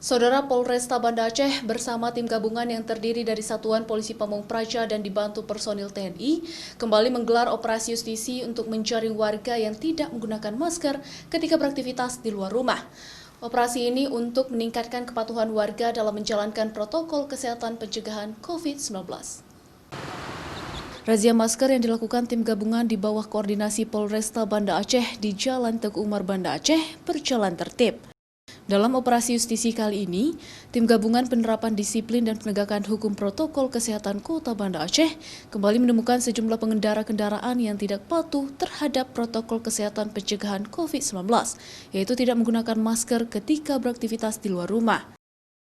Saudara Polresta Banda Aceh bersama tim gabungan yang terdiri dari Satuan Polisi Pamung Praja dan dibantu personil TNI kembali menggelar operasi justisi untuk mencari warga yang tidak menggunakan masker ketika beraktivitas di luar rumah. Operasi ini untuk meningkatkan kepatuhan warga dalam menjalankan protokol kesehatan pencegahan COVID-19. Razia masker yang dilakukan tim gabungan di bawah koordinasi Polresta Banda Aceh di Jalan Teguh Umar Banda Aceh berjalan tertib. Dalam operasi justisi kali ini, tim gabungan penerapan disiplin dan penegakan hukum protokol kesehatan Kota Banda Aceh kembali menemukan sejumlah pengendara kendaraan yang tidak patuh terhadap protokol kesehatan pencegahan COVID-19, yaitu tidak menggunakan masker ketika beraktivitas di luar rumah.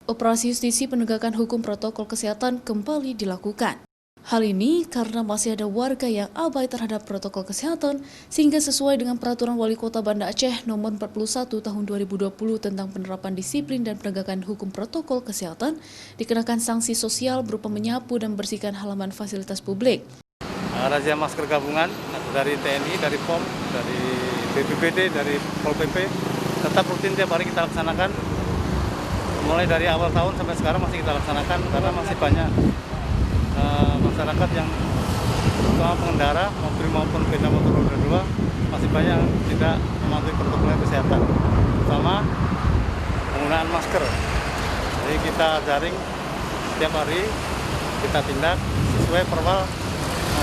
Operasi justisi penegakan hukum protokol kesehatan kembali dilakukan. Hal ini karena masih ada warga yang abai terhadap protokol kesehatan, sehingga sesuai dengan Peraturan Wali Kota Banda Aceh Nomor 41 Tahun 2020 tentang penerapan disiplin dan penegakan hukum protokol kesehatan, dikenakan sanksi sosial berupa menyapu dan membersihkan halaman fasilitas publik. Razia masker gabungan dari TNI, dari POM, dari BPBD, dari Pol PP, tetap rutin tiap hari kita laksanakan. Mulai dari awal tahun sampai sekarang masih kita laksanakan karena masih banyak masyarakat yang terutama pengendara mobil maupun sepeda motor roda 2 masih banyak yang tidak mematuhi protokol kesehatan, terutama penggunaan masker. Jadi kita jaring setiap hari, kita tindak sesuai Perwal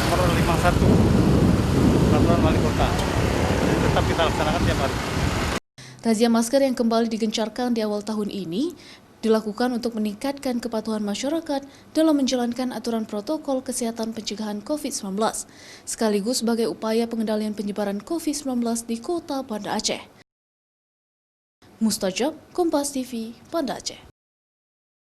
Nomor 51 Peraturan Wali Kota. Jadi tetap kita laksanakan tiap hari. Razia masker yang kembali digencarkan di awal tahun ini dilakukan untuk meningkatkan kepatuhan masyarakat dalam menjalankan aturan protokol kesehatan pencegahan COVID-19, sekaligus sebagai upaya pengendalian penyebaran COVID-19 di Kota Banda Aceh. Mustajab, Kompas TV, Banda Aceh.